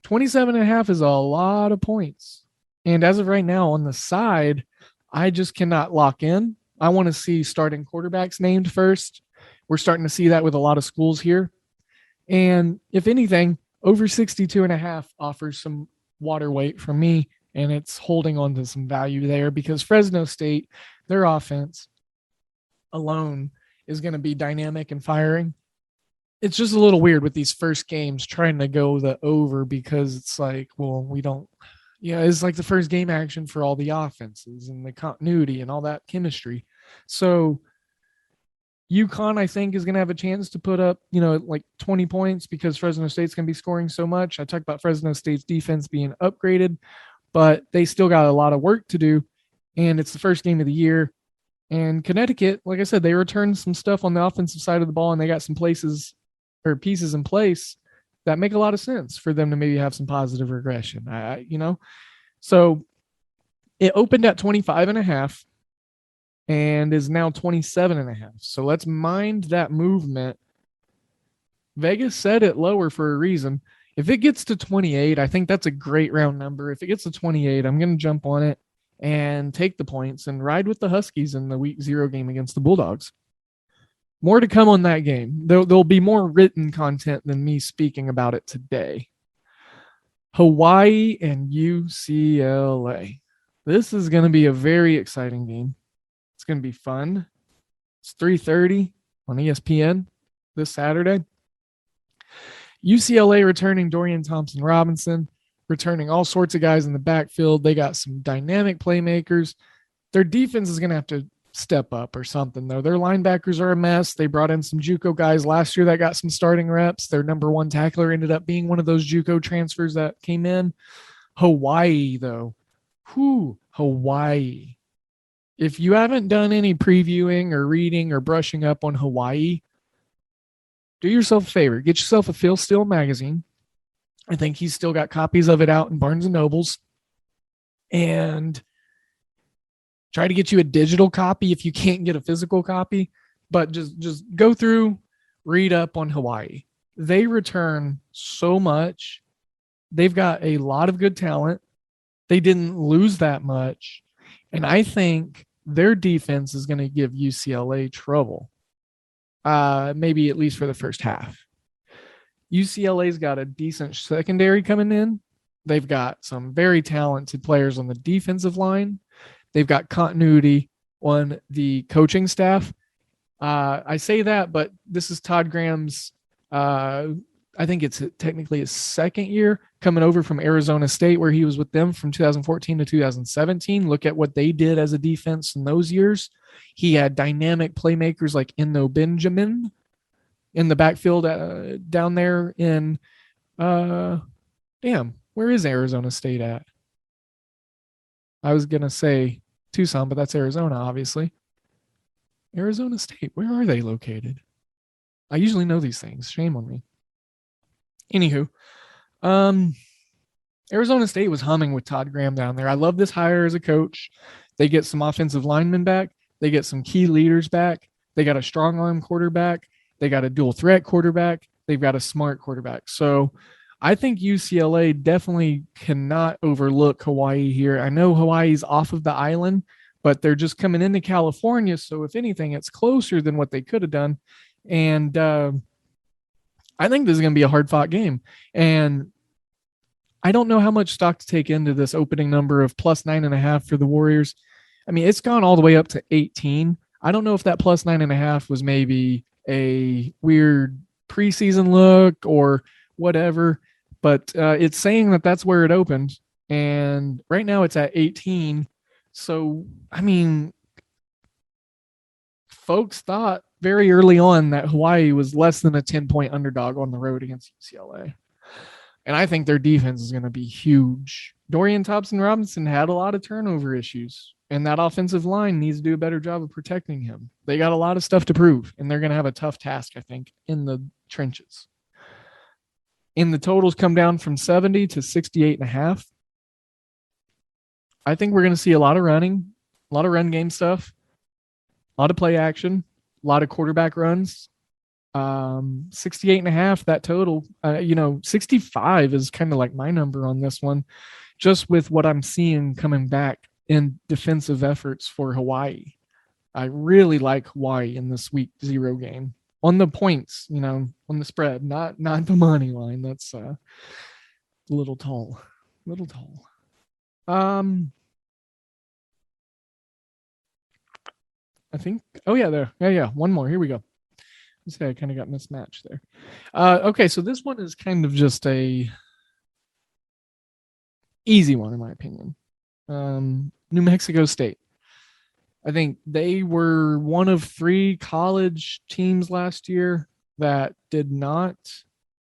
27.5 is a lot of points. And as of right now on the side, I just cannot lock in. I want to see starting quarterbacks named first. We're starting to see that with a lot of schools here. And if anything, over 62.5 offers some water weight for me, and it's holding on to some value there because Fresno State, their offense alone is going to be dynamic and firing. It's just a little weird with these first games trying to go the over because it's it's like the first game action for all the offenses and the continuity and all that chemistry. So UConn, I think, is going to have a chance to put up, 20 points because Fresno State's going to be scoring so much. I talked about Fresno State's defense being upgraded, but they still got a lot of work to do, and it's the first game of the year. And Connecticut, like I said, they returned some stuff on the offensive side of the ball, and they got some pieces in place that make a lot of sense for them to maybe have some positive regression. So it opened at 25.5 and is now 27.5. So let's mind that movement. Vegas set it lower for a reason. If it gets to 28, I think that's a great round number. If it gets to 28, I'm going to jump on it and take the points and ride with the Huskies in the week 0 game against the Bulldogs. More to come on that game. There'll be more written content than me speaking about it today. Hawaii and UCLA. This is going to be a very exciting game. It's going to be fun. It's 3:30 on ESPN this Saturday. UCLA returning Dorian Thompson-Robinson, returning all sorts of guys in the backfield. They got some dynamic playmakers. Their defense is going to have to step up or something, though. Their linebackers are a mess. They brought in some JUCO guys last year that got some starting reps. Their number one tackler ended up being one of those JUCO transfers that came in. Hawaii, though. Hawaii. If you haven't done any previewing or reading or brushing up on Hawaii, do yourself a favor. Get yourself a Phil Steele magazine. I think he's still got copies of it out in Barnes & Nobles. And try to get you a digital copy if you can't get a physical copy. But just go through, read up on Hawaii. They return so much. They've got a lot of good talent. They didn't lose that much. And I think their defense is going to give UCLA trouble. Maybe at least for the first half. UCLA's got a decent secondary coming in. They've got some very talented players on the defensive line. They've got continuity on the coaching staff. I say that, but this is Todd Graham's, I think it's technically his second year coming over from Arizona State, where he was with them from 2014 to 2017. Look at what they did as a defense in those years. He had dynamic playmakers like Eno Benjamin in the backfield down there in, where is Arizona State at? I was going to say Tucson, but that's Arizona, obviously. Arizona State, where are they located? I usually know these things. Shame on me. Anywho, Arizona State was humming with Todd Graham down there. I love this hire as a coach. They get some offensive linemen back. They get some key leaders back. They got a strong arm quarterback. They got a dual threat quarterback. They've got a smart quarterback. So I think UCLA definitely cannot overlook Hawaii here. I know Hawaii's off of the island, but they're just coming into California. So if anything, it's closer than what they could have done. And I think this is going to be a hard-fought game. And I don't know how much stock to take into this opening number of plus 9.5 for the Warriors. I mean, it's gone all the way up to 18. I don't know if that plus 9.5 was maybe a weird preseason look or whatever, but it's saying that that's where it opened. And right now it's at 18. So, I mean, folks thought very early on that Hawaii was less than a 10-point underdog on the road against UCLA. And I think their defense is going to be huge. Dorian Thompson-Robinson had a lot of turnover issues, and that offensive line needs to do a better job of protecting him. They got a lot of stuff to prove, and they're going to have a tough task, I think, in the trenches. And the totals come down from 70 to 68.5. I think we're going to see a lot of running, a lot of run game stuff, a lot of play action, a lot of quarterback runs. 68.5, that total, 65 is kind of like my number on this one, just with what I'm seeing coming back in defensive efforts for Hawaii. I really like Hawaii in this week 0 game on the points, on the spread, not the money line. That's a little tall. I think, one more. Here we go. Let's say I kind of got mismatched there. Okay, so this one is kind of just a easy one in my opinion. New Mexico State. I think they were one of 3 college teams last year that did not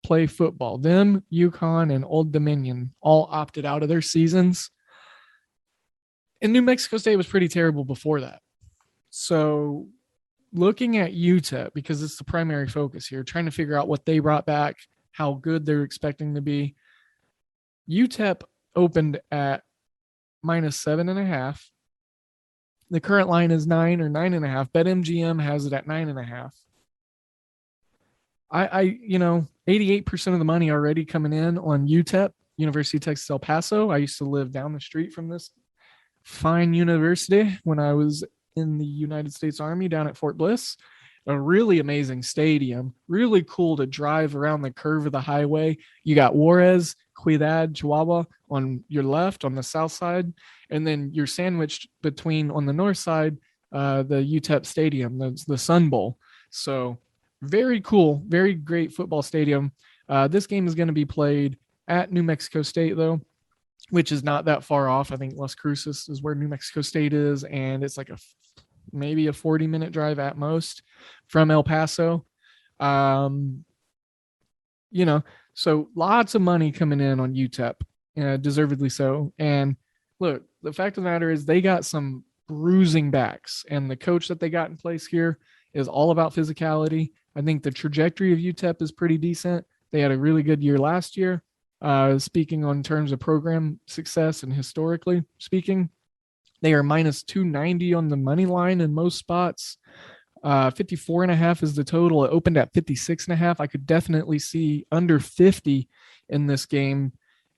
play football. Them, UConn, and Old Dominion all opted out of their seasons. And New Mexico State was pretty terrible before that. So looking at UTEP, because it's the primary focus here, trying to figure out what they brought back, how good they're expecting to be. UTEP opened at minus 7.5. The current line is 9 or 9.5. BetMGM has it at 9.5. I 88% of the money already coming in on UTEP, University of Texas El Paso. I used to live down the street from this fine university when I was in the United States Army down at Fort Bliss. A really amazing stadium, really cool to drive around the curve of the highway. You got Juarez, Ciudad, Chihuahua on your left on the south side, and then you're sandwiched between on the north side, the UTEP Stadium, the Sun Bowl. So very cool, very great football stadium. This game is going to be played at New Mexico State, though, which is not that far off. I think Las Cruces is where New Mexico State is, and it's like maybe a 40-minute drive at most from El Paso. So lots of money coming in on UTEP, deservedly so. And look, the fact of the matter is they got some bruising backs, and the coach that they got in place here is all about physicality. I think the trajectory of UTEP is pretty decent. They had a really good year last year. Speaking on terms of program success and historically speaking, they are minus 290 on the money line in most spots. 54.5 is the total. It opened at 56.5. I could definitely see under 50 in this game.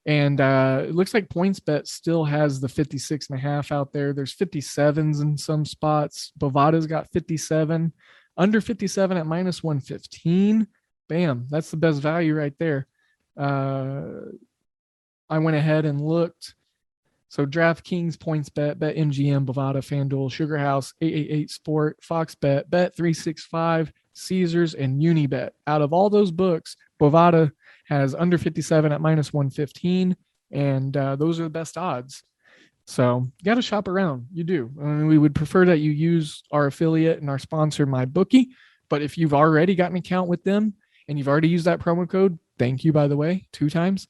And it looks like PointsBet still has the 56.5 out there. There's 57s in some spots. Bovada's got 57. Under 57 at minus 115. Bam, that's the best value right there. I went ahead and looked. So DraftKings, PointsBet, BetMGM, Bovada, FanDuel, SugarHouse, 888 Sport, FoxBet, Bet365, Caesars, and Unibet. Out of all those books, Bovada has under 57 at minus 115, and those are the best odds. So you got to shop around. You do. I mean, we would prefer that you use our affiliate and our sponsor, MyBookie. But if you've already got an account with them and you've already used that promo code, thank you, by the way, 2 times,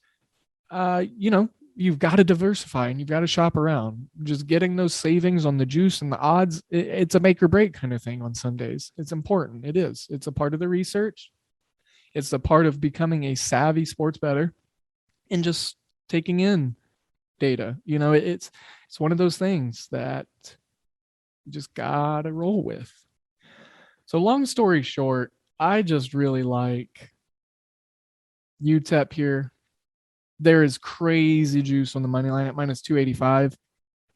you've got to diversify and you've got to shop around. Just getting those savings on the juice and the odds, it's a make or break kind of thing on Sundays. It's important. It is. It's a part of the research. It's a part of becoming a savvy sports bettor and just taking in data. It's one of those things that you just got to roll with. So long story short, I just really like UTEP here. There is crazy juice on the money line at minus 285,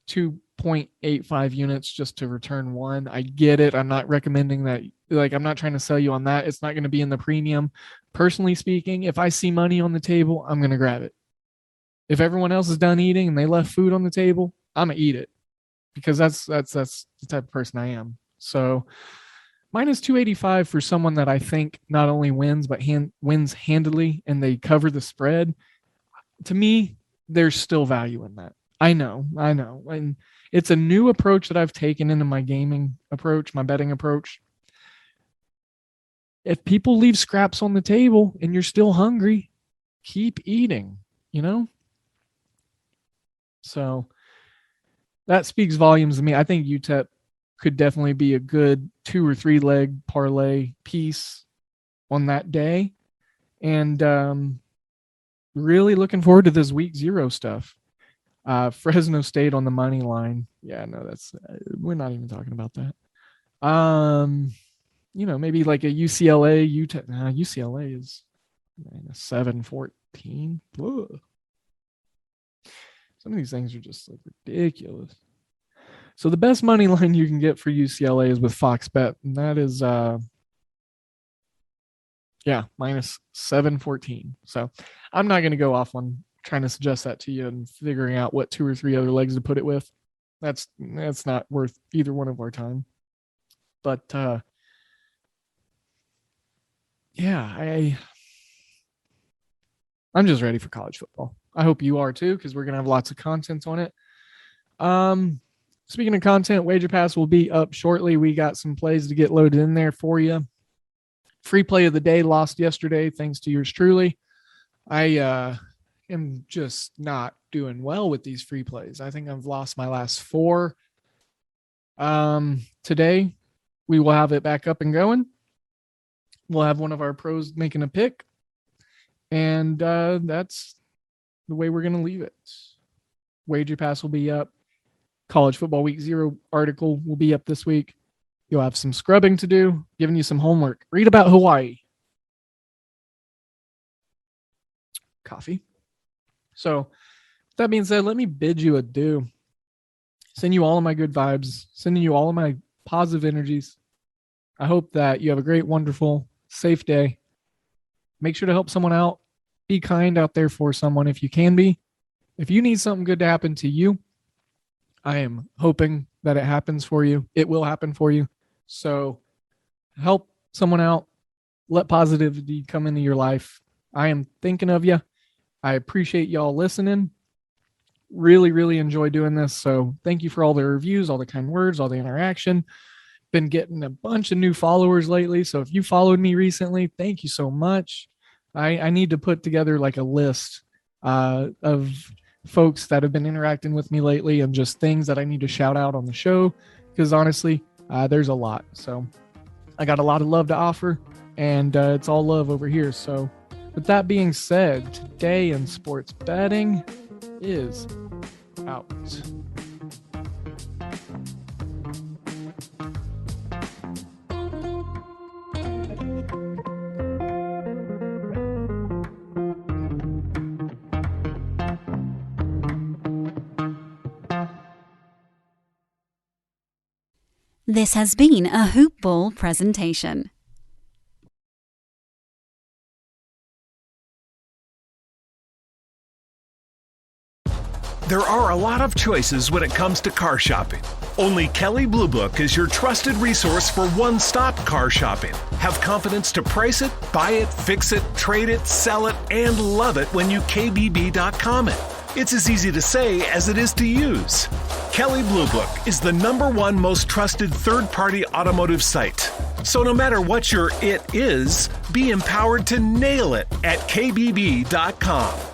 2.85 units just to return one. I get it. I'm not recommending that. I'm not trying to sell you on that. It's not going to be in the premium. Personally speaking, if I see money on the table, I'm going to grab it. If everyone else is done eating and they left food on the table, I'm going to eat it because that's the type of person I am. So minus 285 for someone that I think not only wins, but wins handily and they cover the spread. To me, there's still value in that. I know. And it's a new approach that I've taken into my gaming approach, my betting approach. If people leave scraps on the table and you're still hungry, keep eating, So that speaks volumes to me. I think UTEP could definitely be a good 2 or 3 leg parlay piece on that day. And, really looking forward to this week 0 stuff. Fresno State on the money line. Yeah, no, we're not even talking about that. Maybe like a UCLA, UTEP. UCLA is -714. Whoa. Some of these things are just like ridiculous. So the best money line you can get for UCLA is with Fox Bet, and that is minus 714. So I'm not going to go off on trying to suggest that to you and figuring out what 2 or 3 other legs to put it with. That's not worth either one of our time. But I'm just ready for college football. I hope you are too, because we're going to have lots of content on it. Speaking of content, Wager Pass will be up shortly. We got some plays to get loaded in there for you. Free play of the day lost yesterday, thanks to yours truly. I am just not doing well with these free plays. I think I've lost my last 4. Today, we will have it back up and going. We'll have one of our pros making a pick. And that's the way we're going to leave it. Wager Pass will be up. College Football Week 0 article will be up this week. You'll have some scrubbing to do, giving you some homework. Read about Hawaii. Coffee. So, with that being said, let me bid you adieu. Send you all of my good vibes. Sending you all of my positive energies. I hope that you have a great, wonderful, safe day. Make sure to help someone out. Be kind out there for someone if you can be. If you need something good to happen to you, I am hoping that it happens for you. It will happen for you. So help someone out. Let positivity come into your life. I am thinking of you. I appreciate y'all listening. Really, really enjoy doing this. So thank you for all the reviews, all the kind words, all the interaction. Been getting a bunch of new followers lately. So if you followed me recently, thank you so much. I need to put together like a list of folks that have been interacting with me lately and just things that I need to shout out on the show. Because honestly, there's a lot. So I got a lot of love to offer, and it's all love over here. So with that being said, today in sports betting is out. This has been a Hoop Ball presentation. There are a lot of choices when it comes to car shopping. Only Kelley Blue Book is your trusted resource for one-stop car shopping. Have confidence to price it, buy it, fix it, trade it, sell it, and love it when you KBB.com it. It's as easy to say as it is to use. Kelley Blue Book is the #1 most trusted third-party automotive site. So no matter what your it is, be empowered to nail it at KBB.com.